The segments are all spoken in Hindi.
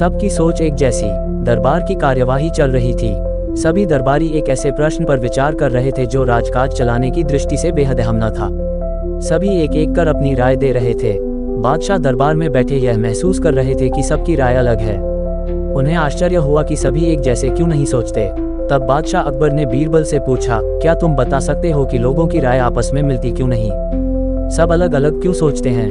सबकी सोच एक जैसी। दरबार की कार्यवाही चल रही थी। सभी दरबारी एक ऐसे प्रश्न पर विचार कर रहे थे जो राजकाज चलाने की दृष्टि से बेहद अहम न था। सभी एक एक कर अपनी राय दे रहे थे। बादशाह दरबार में बैठे यह महसूस कर रहे थे कि सबकी राय अलग है। उन्हें आश्चर्य हुआ कि सभी एक जैसे क्यों नहीं सोचते। तब बादशाह अकबर ने बीरबल से पूछा, क्या तुम बता सकते हो कि लोगों की राय आपस में मिलती क्यों नहीं? सब अलग अलग क्यों सोचते हैं?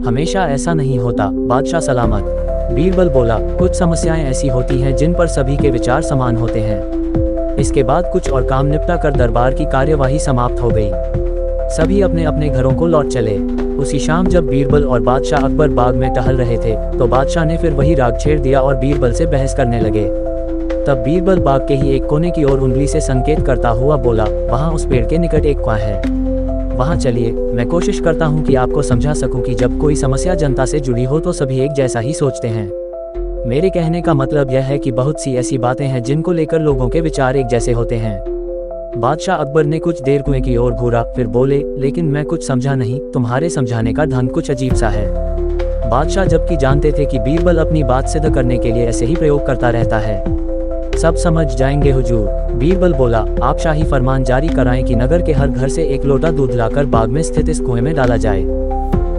हमेशा ऐसा नहीं होता बादशाह सलामत। बीरबल बोला, कुछ समस्याएं ऐसी होती हैं जिन पर सभी के विचार समान होते हैं। इसके बाद कुछ और काम निपटा कर दरबार की कार्यवाही समाप्त हो गई। सभी अपने अपने घरों को लौट चले। उसी शाम जब बीरबल और बादशाह अकबर बाग में टहल रहे थे तो बादशाह ने फिर वही राग छेड़ दिया और बीरबल से बहस करने लगे। तब बीरबल बाग के ही एक कोने की ओर उंगली से संकेत करता हुआ बोला, वहाँ उस पेड़ के निकट एक कुआं है, वहाँ चलिए। मैं कोशिश करता हूँ कि आपको समझा सकूँ कि जब कोई समस्या जनता से जुड़ी हो तो सभी एक जैसा ही सोचते हैं। मेरे कहने का मतलब यह है कि बहुत सी ऐसी बातें हैं जिनको लेकर लोगों के विचार एक जैसे होते हैं। बादशाह अकबर ने कुछ देर कुएं की ओर घूरा, फिर बोले, लेकिन मैं कुछ समझा नहीं, तुम्हारे समझाने का ढंग कुछ अजीब सा है। बादशाह जबकि जानते थे कि बीरबल अपनी बात सिद्ध करने के लिए ऐसे ही प्रयोग करता रहता है। सब समझ जाएंगे हुजूर। बीरबल बोला, आप शाही फरमान जारी कराएं कि नगर के हर घर से एक लोटा दूध लाकर बाग में स्थित इस कुएं में डाला जाए।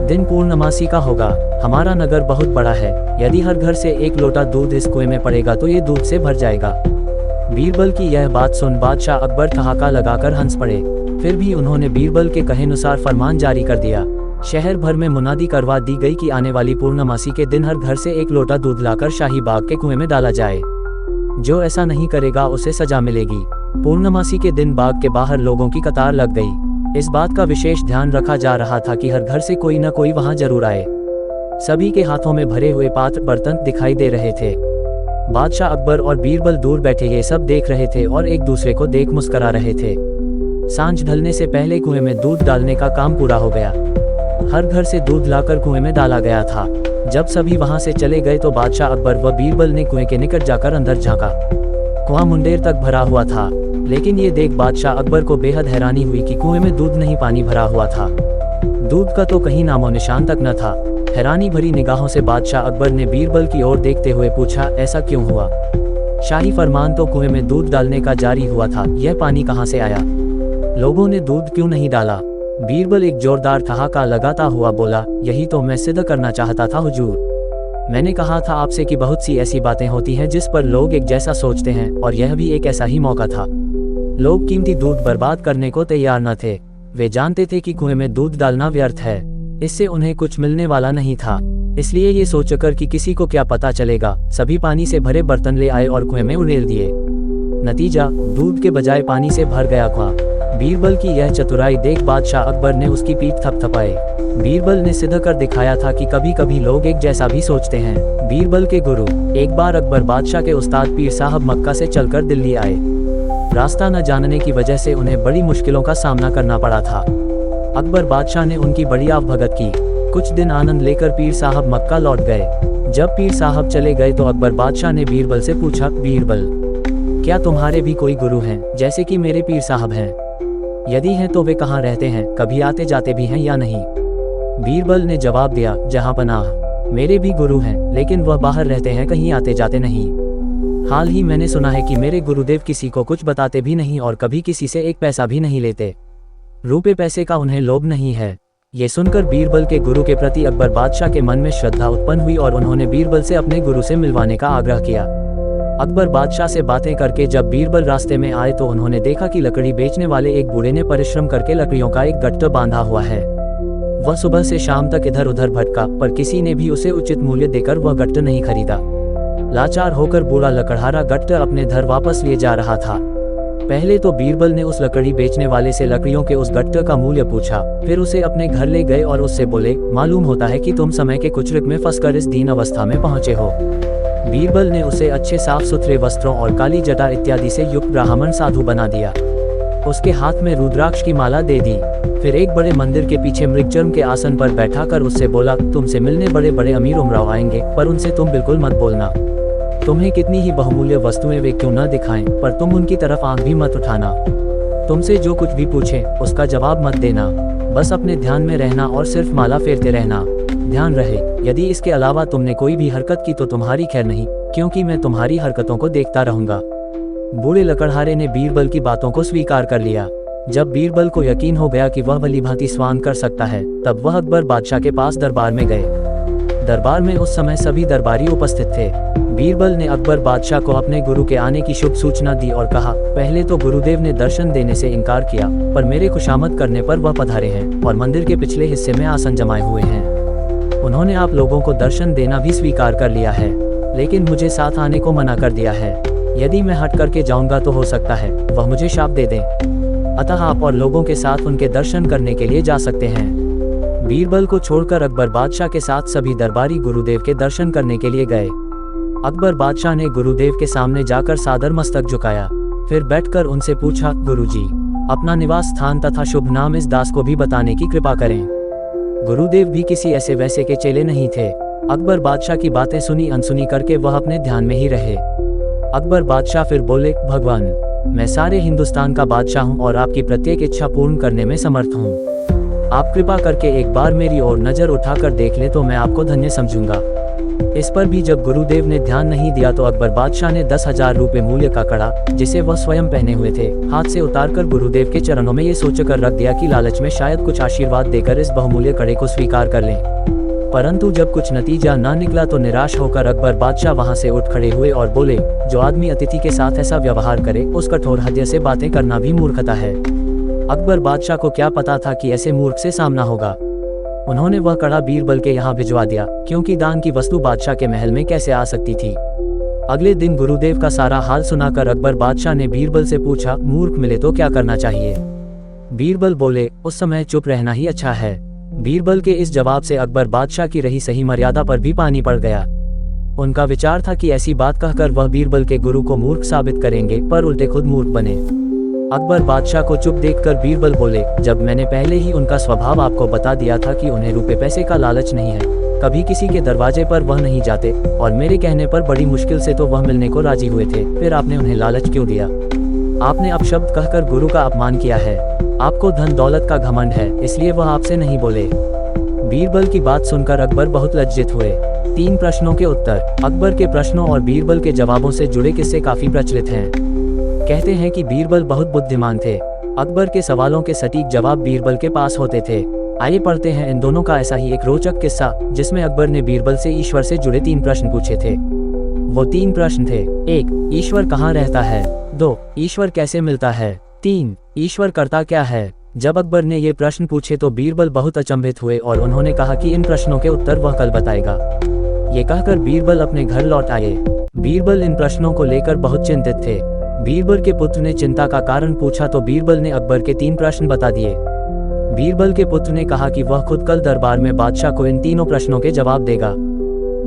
दिन पूर्णमासी का होगा। हमारा नगर बहुत बड़ा है। यदि हर घर से एक लोटा दूध इस कुएं में पड़ेगा तो ये दूध से भर जाएगा। बीरबल की यह बात सुन बादशाह अकबर ठहाका लगाकर हंस पड़े। फिर भी उन्होंने बीरबल के कहे अनुसार फरमान जारी कर दिया। शहर भर में मुनादी करवा दी गई कि आने वाली पूर्णमासी के दिन हर घर से एक लोटा दूध लाकर शाही बाग के कुएं में डाला जाए। जो ऐसा नहीं करेगा उसे सजा मिलेगी। पूर्णमासी के दिन बाग के बाहर लोगों की कतार लग गई। इस बात का विशेष ध्यान रखा जा रहा था कि हर घर से कोई न कोई वहां जरूर आए। सभी के हाथों में भरे हुए पात्र बर्तन दिखाई दे रहे थे। बादशाह अकबर और बीरबल दूर बैठे ये सब देख रहे थे और एक दूसरे को देख मुस्करा रहे थे। सांझ ढलने से पहले कुएं में दूध डालने का काम पूरा हो गया। हर घर से दूध लाकर कुएं में डाला गया था। जब सभी वहां से चले गए तो बादशाह अकबर व बीरबल ने कुएं के निकट जाकर अंदर झांका। कुआं मुंडेर तक भरा हुआ था, लेकिन ये देख बादशाह अकबर को बेहद हैरानी हुई कि कुएं में दूध नहीं, पानी भरा हुआ था। दूध का तो कहीं नामो निशान तक न था। हैरानी भरी निगाहों से बादशाह अकबर ने बीरबल की ओर देखते हुए पूछा, ऐसा क्यों हुआ? शाही फरमान तो कुएं में दूध डालने का जारी हुआ था, यह पानी कहाँ से आया? लोगों ने दूध क्यों नहीं डाला? बीरबल एक जोरदार ठहाका लगाता हुआ बोला, यही तो मैं सिद्ध करना चाहता था हुजूर। मैंने कहा था आपसे कि बहुत सी ऐसी बातें होती हैं जिस पर लोग एक जैसा सोचते हैं, और यह भी एक ऐसा ही मौका था। लोग कीमती दूध बर्बाद करने को तैयार न थे। वे जानते थे कि कुएं में दूध डालना व्यर्थ है, इससे उन्हें कुछ मिलने वाला नहीं था। इसलिए ये सोचकर कि किसी को क्या पता चलेगा, सभी पानी से भरे बर्तन ले आए और कुएं में उड़ेल दिए। नतीजा, दूध के बजाय पानी से भर गया कुआं। बीरबल की यह चतुराई देख बादशाह अकबर ने उसकी पीठ थपथपाई। बीरबल ने सिद्ध कर दिखाया था कि कभी कभी लोग एक जैसा भी सोचते हैं। बीरबल के गुरु। एक बार अकबर बादशाह के उस्ताद पीर साहब मक्का से चलकर दिल्ली आए। रास्ता न जानने की वजह से उन्हें बड़ी मुश्किलों का सामना करना पड़ा था। अकबर बादशाह ने उनकी बड़ी आवभगत की। कुछ दिन आनंद लेकर पीर साहब मक्का लौट गए। जब पीर साहब चले गए तो अकबर बादशाह ने बीरबल से पूछा, बीरबल, क्या तुम्हारे भी कोई गुरु हैं जैसे कि मेरे पीर साहब हैं? यदि हैं तो वे कहाँ रहते हैं, कभी आते जाते भी हैं या नहीं? बीरबल ने जवाब दिया, जहाँ पनाह। मेरे भी गुरु हैं, लेकिन वह बाहर रहते हैं, कहीं आते जाते नहीं। हाल ही मैंने सुना है कि मेरे गुरुदेव किसी को कुछ बताते भी नहीं और कभी किसी से एक पैसा भी नहीं लेते। रुपए पैसे का उन्हें लोभ नहीं है। ये सुनकर बीरबल के गुरु के प्रति अकबर बादशाह के मन में श्रद्धा उत्पन्न हुई और उन्होंने बीरबल से अपने गुरु से मिलवाने का आग्रह किया। अकबर बादशाह से बातें करके जब बीरबल रास्ते में आए तो उन्होंने देखा कि लकड़ी बेचने वाले एक बूढ़े ने परिश्रम करके लकड़ियों का एक गट्टा बांधा हुआ है। वह सुबह से शाम तक इधर उधर भटका, पर किसी ने भी उसे उचित मूल्य देकर वह गट्टा नहीं खरीदा। लाचार होकर बूढ़ा लकड़हारा गट्टा अपने घर वापस लिए जा रहा था। पहले तो बीरबल ने उस लकड़ी बेचने वाले से लकड़ियों के उस गट्टे का मूल्य पूछा, फिर उसे अपने घर ले गए और उससे बोले, मालूम होता है कि तुम समय के कुचरक में फंसकर इस दीन अवस्था में पहुंचे हो। बीरबल ने उसे अच्छे साफ सुथरे वस्त्रों और काली जटा इत्यादि से युक्त ब्राह्मण साधु बना दिया। उसके हाथ में रुद्राक्ष की माला दे दी। फिर एक बड़े मंदिर के पीछे मृगचर्म के आसन पर बैठाकर उससे बोला, तुमसे मिलने बड़े बड़े अमीर उमराव आएंगे, पर उनसे तुम बिल्कुल मत बोलना। तुम्हें कितनी ही बहुमूल्य वस्तुएं वे क्यों न दिखाएं, पर तुम उनकी तरफ आंख भी मत उठाना। तुमसे जो कुछ भी पूछे उसका जवाब मत देना। बस अपने ध्यान में रहना और सिर्फ माला फेरते रहना। ध्यान रहे, यदि इसके अलावा तुमने कोई भी हरकत की तो तुम्हारी खैर नहीं। क्योंकि मैं तुम्हारी हरकतों को देखता रहूंगा। बूढ़े लकड़हारे ने बीरबल की बातों को स्वीकार कर लिया। जब बीरबल को यकीन हो गया कि वह भलीभांति स्वांग कर सकता है, तब वह अकबर बादशाह के पास दरबार में गए। दरबार में उस समय सभी दरबारी उपस्थित थे। बीरबल ने अकबर बादशाह को अपने गुरु के आने की शुभ सूचना दी और कहा, पहले तो गुरुदेव ने दर्शन देने से इनकार किया, पर मेरे खुशामद करने पर वह पधारे हैं और मंदिर के पिछले हिस्से में आसन जमाए हुए हैं। उन्होंने आप लोगों को दर्शन देना भी स्वीकार कर लिया है, लेकिन मुझे साथ आने को मना कर दिया है। यदि मैं हट करके जाऊंगा तो हो सकता है वह मुझे शाप दे दें। अतः आप और लोगों के साथ उनके दर्शन करने के लिए जा सकते हैं। बीरबल को छोड़कर अकबर बादशाह के साथ सभी दरबारी गुरुदेव के दर्शन करने के लिए गए। अकबर बादशाह ने गुरुदेव के सामने जाकर सादर मस्तक झुकाया, फिर बैठकर उनसे पूछा, गुरुजी, अपना निवास स्थान तथा शुभ नाम इस दास को भी बताने की कृपा करें। गुरुदेव भी किसी ऐसे वैसे के चेले नहीं थे। अकबर बादशाह की बातें सुनी अनसुनी करके वह अपने ध्यान में ही रहे। अकबर बादशाह फिर बोले, भगवान, मैं सारे हिंदुस्तान का बादशाह हूँ और आपकी प्रत्येक इच्छा पूर्ण करने में समर्थ हूँ। आप कृपा करके एक बार मेरी ओर नजर उठाकर देख ले तो मैं आपको धन्य समझूंगा। इस पर भी जब गुरुदेव ने ध्यान नहीं दिया तो अकबर बादशाह ने 10,000 रुपये मूल्य का कड़ा, जिसे वह स्वयं पहने हुए थे, हाथ से उतारकर गुरुदेव के चरणों में ये सोचकर रख दिया कि लालच में शायद कुछ आशीर्वाद देकर इस बहुमूल्य कड़े को स्वीकार कर लें। परंतु जब कुछ नतीजा न निकला तो निराश होकर अकबर बादशाह वहां से उठ खड़े हुए और बोले, जो आदमी अतिथि के साथ ऐसा व्यवहार करे उस कठोर हृदय से बातें करना भी मूर्खता है। अकबर बादशाह को क्या पता था कि ऐसे मूर्ख से सामना होगा। उन्होंने वह कड़ा बीरबल के यहाँ भिजवा दिया, क्योंकि दान की वस्तु बादशाह के महल में कैसे आ सकती थी। अगले दिन गुरुदेव का सारा हाल सुनाकर अकबर बादशाह ने बीरबल से पूछा, मूर्ख मिले तो क्या करना चाहिए। बीरबल बोले, उस समय चुप रहना ही अच्छा है। बीरबल के इस जवाब से अकबर बादशाह की रही सही मर्यादा पर भी पानी पड़ गया। उनका विचार था कि ऐसी बात कहकर वह बीरबल के गुरु को मूर्ख साबित करेंगे, पर उल्टे खुद मूर्ख बने। अकबर बादशाह को चुप देखकर बीरबल बोले, जब मैंने पहले ही उनका स्वभाव आपको बता दिया था कि उन्हें रुपए पैसे का लालच नहीं है, कभी किसी के दरवाजे पर वह नहीं जाते और मेरे कहने पर बड़ी मुश्किल से तो वह मिलने को राजी हुए थे, फिर आपने उन्हें लालच क्यों दिया। आपने अपशब्द कहकर गुरु का अपमान किया है। आपको धन दौलत का घमंड है, इसलिए वह आपसे नहीं बोले। बीरबल की बात सुनकर अकबर बहुत लज्जित हुए। 3 प्रश्नों के उत्तर। अकबर के प्रश्नों और बीरबल के जवाबों से जुड़े किस्से काफी प्रचलित हैं। कहते हैं कि बीरबल बहुत बुद्धिमान थे। अकबर के सवालों के सटीक जवाब बीरबल के पास होते थे। आइए पढ़ते हैं इन दोनों का ऐसा ही एक रोचक किस्सा, जिसमें अकबर ने बीरबल से ईश्वर से जुड़े 3 प्रश्न पूछे थे। वो 3 प्रश्न थे। 1. ईश्वर कहाँ रहता है। 2. ईश्वर कैसे मिलता है। 3. ईश्वर करता क्या है। जब अकबर ने ये प्रश्न पूछे तो बीरबल बहुत अचंभित हुए और उन्होंने कहा कि इन प्रश्नों के उत्तर वह कल बताएगा। ये कहकर बीरबल अपने घर लौट आए। बीरबल इन प्रश्नों को लेकर बहुत चिंतित थे। बीरबल के पुत्र ने चिंता का कारण पूछा तो बीरबल ने अकबर के 3 प्रश्न बता दिए। बीरबल के पुत्र ने कहा कि वह खुद कल दरबार में बादशाह को इन तीनों प्रश्नों के जवाब देगा।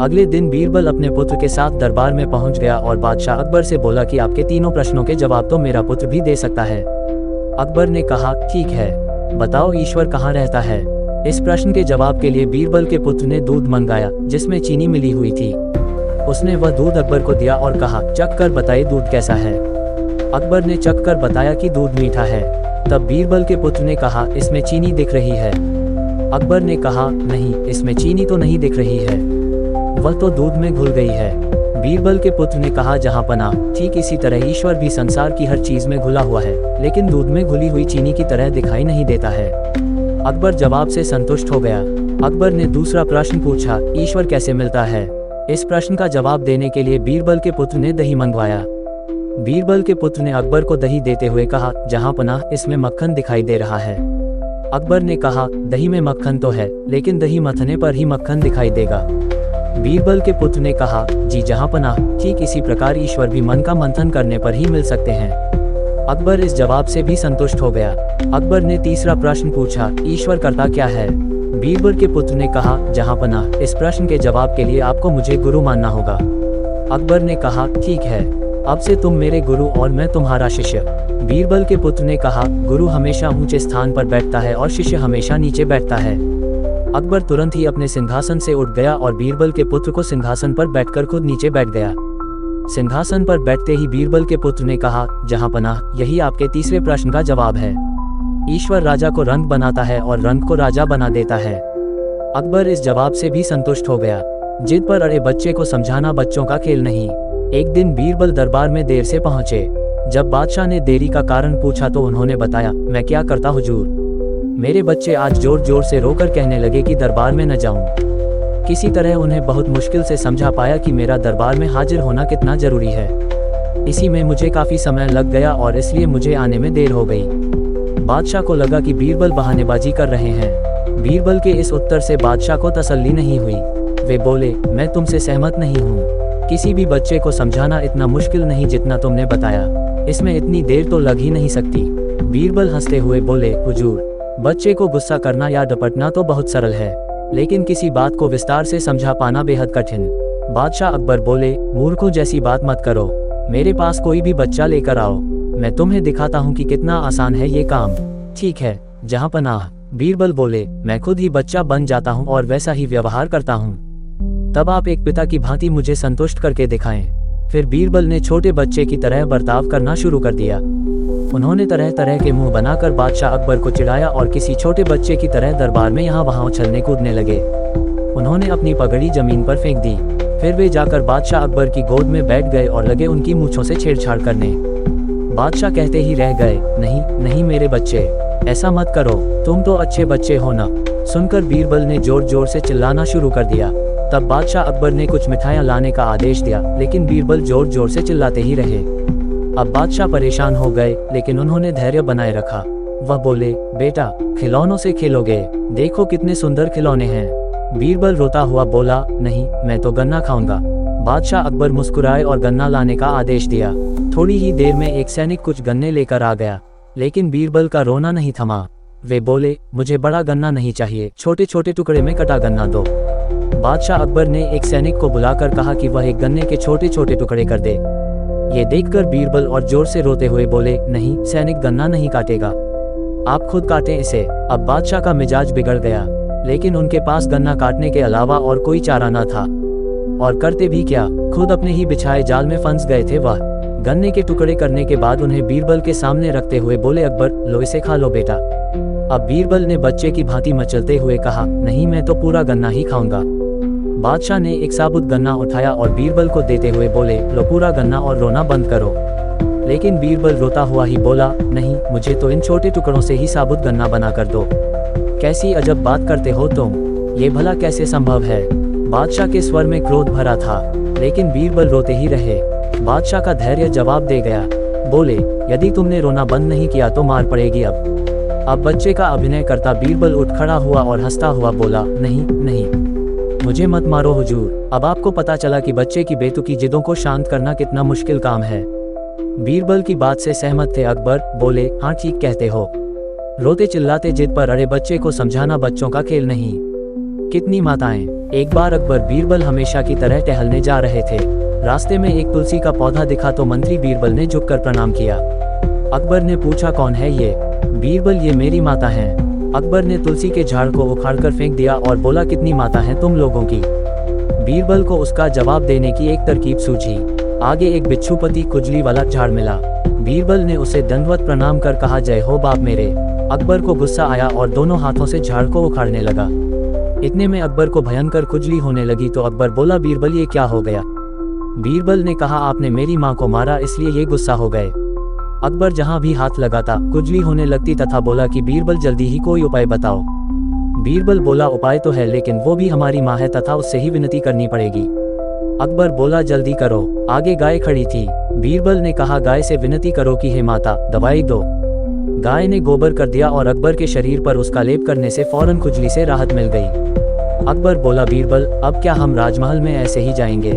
अगले दिन बीरबल अपने पुत्र के साथ दरबार में पहुंच गया और बादशाह अकबर से बोला कि आपके तीनों प्रश्नों के जवाब तो मेरा पुत्र भी दे सकता है। अकबर ने कहा, ठीक है, बताओ ईश्वर कहाँ रहता है। इस प्रश्न के जवाब के लिए बीरबल के पुत्र ने दूध मंगाया, जिसमें चीनी मिली हुई थी। उसने वह दूध अकबर को दिया और कहा, चख कर बताइए दूध कैसा है। अकबर ने चख कर बताया कि दूध मीठा है। तब बीरबल के पुत्र ने कहा, इसमें चीनी दिख रही है। अकबर ने कहा, नहीं, इसमें चीनी तो नहीं दिख रही है, वह तो दूध में घुल गई है। बीरबल के पुत्र ने कहा, जहाँ पनाह, ठीक इसी तरह ईश्वर भी संसार की हर चीज में घुला हुआ है, लेकिन दूध में घुली हुई चीनी की तरह दिखाई नहीं देता है। अकबर जवाब से संतुष्ट हो गया। अकबर ने दूसरा प्रश्न पूछा, ईश्वर कैसे मिलता है। इस प्रश्न का जवाब देने के लिए बीरबल के पुत्र ने दही मंगवाया। बीरबल के पुत्र ने अकबर को दही देते हुए कहा, जहाँ पनाह, इसमें मक्खन दिखाई दे रहा है। अकबर ने कहा, दही में मक्खन तो है, लेकिन दही मथने पर ही मक्खन दिखाई देगा। बीरबल के पुत्र ने कहा, जी जहाँ पनाह, ठीक इसी प्रकार ईश्वर भी मन का मंथन करने पर ही मिल सकते हैं। अकबर इस जवाब से भी संतुष्ट हो गया। अकबर ने तीसरा प्रश्न पूछा, ईश्वर करता क्या है। बीरबल के पुत्र ने कहा, जहाँ पनाह, इस प्रश्न के जवाब के लिए आपको मुझे गुरु मानना होगा। अकबर ने कहा, ठीक है, अब से तुम मेरे गुरु और मैं तुम्हारा शिष्य। बीरबल के पुत्र ने कहा, गुरु हमेशा ऊंचे स्थान पर बैठता है और शिष्य हमेशा नीचे बैठता है। अकबर तुरंत ही अपने सिंहासन से उठ गया और बीरबल के पुत्र को सिंहासन पर बैठकर खुद नीचे बैठ गया। सिंहासन पर बैठते ही बीरबल के पुत्र ने कहा, जहाँ पनाह, यही आपके तीसरे प्रश्न का जवाब है। ईश्वर राजा को रंक बनाता है और रंक को राजा बना देता है। अकबर इस जवाब से भी संतुष्ट हो गया। जिद पर अड़े बच्चे को समझाना बच्चों का खेल नहीं। एक दिन बीरबल दरबार में देर से पहुंचे। जब बादशाह ने देरी का कारण पूछा तो उन्होंने बताया, मैं क्या करता हुजूर, मेरे बच्चे आज जोर जोर से रोकर कहने लगे कि दरबार में न जाऊं। किसी तरह उन्हें बहुत मुश्किल से समझा पाया कि मेरा दरबार में हाजिर होना कितना जरूरी है। इसी में मुझे काफी समय लग गया और इसलिए मुझे आने में देर हो गई। बादशाह को लगा कि बीरबल बहानेबाजी कर रहे हैं। बीरबल के इस उत्तर से बादशाह को तसल्ली नहीं हुई। वे बोले, मैं तुमसे सहमत नहीं हूँ। किसी भी बच्चे को समझाना इतना मुश्किल नहीं जितना तुमने बताया। इसमें इतनी देर तो लग ही नहीं सकती। बीरबल हंसते हुए बोले, हुजूर, बच्चे को गुस्सा करना या डपटना तो बहुत सरल है, लेकिन किसी बात को विस्तार से समझा पाना बेहद कठिन। बादशाह अकबर बोले, मूर्खों जैसी बात मत करो। मेरे पास कोई भी बच्चा लेकर आओ, मैं तुम्हें दिखाता हूँ कि कितना आसान है ये काम। ठीक है, जहाँ पनाह। बीरबल बोले, मैं खुद ही बच्चा बन जाता हूँ और वैसा ही व्यवहार करता हूँ। तब आप एक पिता की भांति मुझे संतुष्ट करके दिखाएं। फिर बीरबल ने छोटे बच्चे की तरह बर्ताव करना शुरू कर दिया। उन्होंने तरह तरह के मुंह बनाकर बादशाह अकबर को चिढ़ाया और किसी छोटे बच्चे की तरह दरबार में यहाँ वहाँ उछलने कूदने लगे। उन्होंने अपनी पगड़ी जमीन पर फेंक दी। फिर वे जाकर बादशाह अकबर की गोद में बैठ गए और लगे उनकी मूंछों से छेड़छाड़ करने। बादशाह कहते ही रह गए, नहीं नहीं मेरे बच्चे, ऐसा मत करो, तुम तो अच्छे बच्चे हो ना। सुनकर बीरबल ने जोर जोर से चिल्लाना शुरू कर दिया। तब बादशाह अकबर ने कुछ मिठाइयाँ लाने का आदेश दिया, लेकिन बीरबल जोर जोर से चिल्लाते ही रहे। अब बादशाह परेशान हो गए, लेकिन उन्होंने धैर्य बनाए रखा। वह बोले, बेटा, खिलौनों से खेलोगे, देखो कितने सुंदर खिलौने हैं। बीरबल रोता हुआ बोला, नहीं, मैं तो गन्ना खाऊंगा। बादशाह अकबर मुस्कुराए और गन्ना लाने का आदेश दिया। थोड़ी ही देर में एक सैनिक कुछ गन्ने लेकर आ गया, लेकिन बीरबल का रोना नहीं थमा। वे बोले, मुझे बड़ा गन्ना नहीं चाहिए, छोटे छोटे टुकड़े में कटा गन्ना दो। बादशाह अकबर ने एक सैनिक को बुलाकर कहा कि वह एक गन्ने के छोटे छोटे टुकड़े कर दे। ये देखकर बीरबल और जोर से रोते हुए बोले, नहीं, सैनिक गन्ना नहीं काटेगा, आप खुद काटें इसे। अब बादशाह का मिजाज बिगड़ गया, लेकिन उनके पास गन्ना काटने के अलावा और कोई चारा न था। और करते भी क्या, खुद अपने ही बिछाए जाल में फंस गए थे। वह गन्ने के टुकड़े करने के बाद उन्हें बीरबल के सामने रखते हुए बोले, अकबर, लो इसे खा लो बेटा। अब बीरबल ने बच्चे की भांति मचलते हुए कहा, नहीं, मैं तो पूरा गन्ना ही खाऊंगा। बादशाह ने एक साबुत गन्ना उठाया और बीरबल को देते हुए बोले, लो पूरा गन्ना और रोना बंद करो। लेकिन बीरबल रोता हुआ ही बोला, नहीं, मुझे तो इन छोटे टुकड़ों से ही साबुत गन्ना बना कर दो। कैसी अजब बात करते हो तुम, ये भला कैसे संभव है। बादशाह के स्वर में क्रोध भरा था, लेकिन बीरबल रोते ही रहे। बादशाह का धैर्य जवाब दे गया, बोले, यदि तुमने रोना बंद नहीं किया तो मार पड़ेगी। अब बच्चे का अभिनय करता बीरबल उठ खड़ा हुआ और हंसता हुआ बोला, नहीं नहीं, मुझे मत मारो हुजूर। अब आपको पता चला कि बच्चे की बेतुकी जिदों को शांत करना कितना मुश्किल काम है। बीरबल की बात से सहमत थे अकबर। बोले, हाँ, ठीक कहते हो। रोते चिल्लाते जिद पर अड़े बच्चे को समझाना बच्चों का खेल नहीं। कितनी माताएं। एक बार अकबर बीरबल हमेशा की तरह टहलने जा रहे थे। रास्ते में एक तुलसी का पौधा दिखा तो मंत्री बीरबल ने झुककर प्रणाम किया। अकबर ने पूछा, कौन है ये? बीरबल, ये मेरी माता हैं। अकबर ने तुलसी के झाड़ को उखाड़कर फेंक दिया और बोला, कितनी माता हैं तुम लोगों की? बीरबल को उसका जवाब देने की एक तरकीब सूझी। आगे एक बिच्छूपति कुजली वाला झाड़ मिला। बीरबल ने उसे दंडवत प्रणाम कर कहा, जय हो बाप मेरे। अकबर को गुस्सा आया और दोनों हाथों से झाड़ को उखाड़ने लगा। इतने में अकबर को भयंकर खुजली होने लगी तो अकबर बोला, बीरबल, ये क्या हो गया? बीरबल ने कहा, आपने मेरी माँ को मारा इसलिए ये गुस्सा हो गए। अकबर जहाँ भी हाथ लगाता खुजली होने लगती तथा बोला कि बीरबल, जल्दी ही कोई उपाय बताओ। बीरबल बोला, उपाय तो है, लेकिन वो भी हमारी माँ है तथा उससे ही विनती करनी पड़ेगी। अकबर बोला, जल्दी करो। आगे गाय खड़ी थी। बीरबल ने कहा, गाय से विनती करो कि हे माता, दवाई दो। गाय ने गोबर कर दिया और अकबर के शरीर पर उसका लेप करने से फौरन खुजली से राहत मिल गई। अकबर बोला, बीरबल, अब क्या हम राजमहल में ऐसे ही जाएंगे?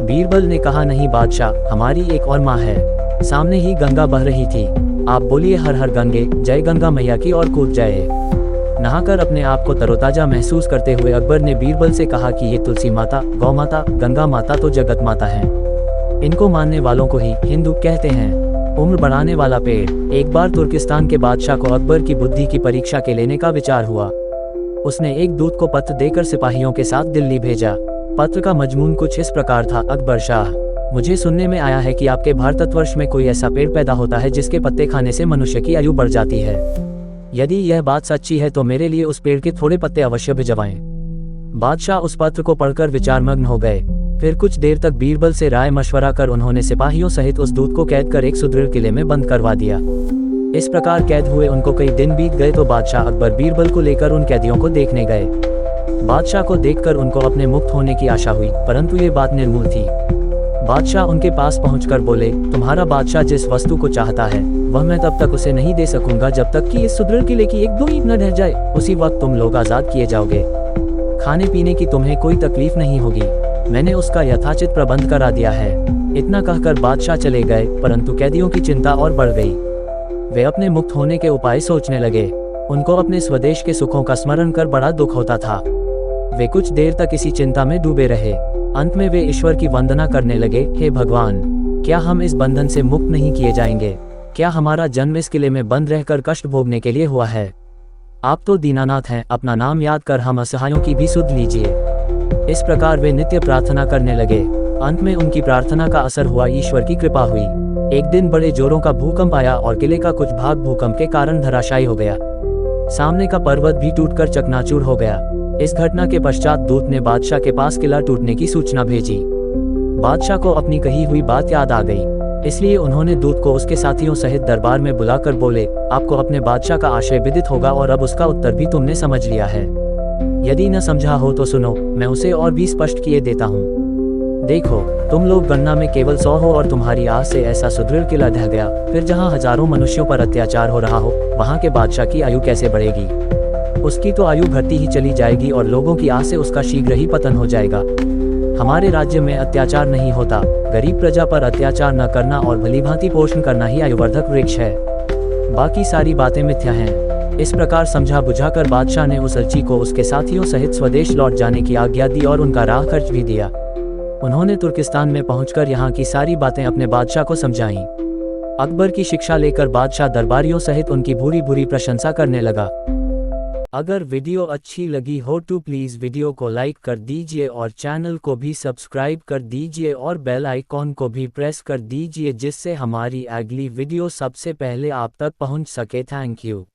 बीरबल ने कहा, नहीं बादशाह, हमारी एक और माँ है। सामने ही गंगा बह रही थी। आप बोलिए, हर हर गंगे, जय गंगा मैया की, और कूद जाए। नहाकर अपने आप को तरोताजा महसूस करते हुए अकबर ने बीरबल से कहा कि ये तुलसी माता, गौ माता, गंगा माता तो जगत माता हैं। इनको मानने वालों को ही हिंदू कहते हैं। उम्र बढ़ाने वाला पेड़। एक बार तुर्किस्तान के बादशाह को अकबर की बुद्धि की परीक्षा के लेने का विचार हुआ। उसने एक दूत को पत्र देकर सिपाहियों के साथ दिल्ली भेजा। पत्र का मजमून कुछ इस प्रकार था, अकबर शाह, मुझे सुनने में आया है कि आपके भारतवर्ष में कोई ऐसा पेड़ पैदा होता है जिसके पत्ते खाने से मनुष्य की आयु बढ़ जाती है। यदि यह बात सच्ची है तो मेरे लिए उस पेड़ के थोड़े पत्ते अवश्य भिजवाएं। बादशाह उस पत्र को पढ़कर विचारमग्न हो गए। फिर कुछ देर तक बीरबल से राय मशवरा कर उन्होंने सिपाहियों सहित उस दूत को कैद कर एक सुदृढ़ किले में बंद करवा दिया। इस प्रकार कैद हुए उनको कई दिन बीत गए तो बादशाह अकबर बीरबल को लेकर उन कैदियों को देखने गए। बादशाह को देखकर उनको अपने मुक्त होने की आशा हुई, परंतु ये बात निर्मूल थी। बादशाह उनके पास पहुंचकर बोले, तुम्हारा बादशाह जिस वस्तु को चाहता है वह मैं तब तक उसे नहीं दे सकूंगा जब तक कि इस सुदृढ़ किले की एक दो ईंट न ढह जाए। उसी वक्त तुम लोग आजाद किए जाओगे। खाने पीने की तुम्हें कोई तकलीफ नहीं होगी। मैंने उसका यथाचित प्रबंध करा दिया है। इतना कहकर बादशाह चले गए, परंतु कैदियों की चिंता और बढ़ गई। वे अपने मुक्त होने के उपाय सोचने लगे। उनको अपने स्वदेश के सुखों का स्मरण कर बड़ा दुख होता था। वे कुछ देर तक इसी चिंता में डूबे रहे। अंत में वे ईश्वर की वंदना करने लगे, हे भगवान, क्या हम इस बंधन से मुक्त नहीं किए जाएंगे? क्या हमारा जन्म इस किले में बंद रहकर कष्ट भोगने के लिए हुआ है? आप तो दीनानाथ हैं, अपना नाम याद कर हम असहायों की भी सुध लीजिए। इस प्रकार वे नित्य प्रार्थना करने लगे। अंत में उनकी प्रार्थना का असर हुआ, ईश्वर की कृपा हुई। एक दिन बड़े जोरों का भूकंप आया और किले का कुछ भाग भूकंप के कारण धराशायी हो गया। सामने का पर्वत भी टूटकर चकनाचूर हो गया। इस घटना के पश्चात दूत ने बादशाह के पास किला टूटने की सूचना भेजी। बादशाह को अपनी कही हुई बात याद आ गई, इसलिए उन्होंने दूत को उसके साथियों सहित दरबार में बुलाकर बोले, आपको अपने बादशाह का आशय विदित होगा और अब उसका उत्तर भी तुमने समझ लिया है। यदि न समझा हो तो सुनो, मैं उसे और भी स्पष्ट किए देता हूँ। देखो, तुम लोग गणना में केवल 100 हो और तुम्हारी आस से ऐसा सुदृढ़ किला ढह गया, फिर जहाँ हजारों मनुष्यों पर अत्याचार हो रहा हो, वहाँ के बादशाह की आयु कैसे बढ़ेगी? उसकी तो आयु घटती ही चली जाएगी और लोगों की आस से उसका शीघ्र ही पतन हो जाएगा। हमारे राज्य में अत्याचार नहीं होता। गरीब प्रजा पर अत्याचार न करना और भलीभांति पोषण करना ही आयुवर्धक वृक्ष है। बाकी सारी बातें मिथ्या हैं। इस प्रकार समझा बुझाकर बादशाह ने उस अलची को उसके साथियों सहित स्वदेश लौट जाने की आज्ञा दी और उनका राह खर्च भी दिया। उन्होंने तुर्किस्तान में पहुंचकर यहाँ की सारी बातें अपने बादशाह को समझाईं। अकबर की शिक्षा लेकर बादशाह दरबारियों सहित उनकी भूरी भूरी प्रशंसा करने लगा। अगर वीडियो अच्छी लगी हो तो प्लीज़ वीडियो को लाइक कर दीजिए और चैनल को भी सब्सक्राइब कर दीजिए और बेल आइकॉन को भी प्रेस कर दीजिए, जिससे हमारी अगली वीडियो सबसे पहले आप तक पहुंच सके। Thank you.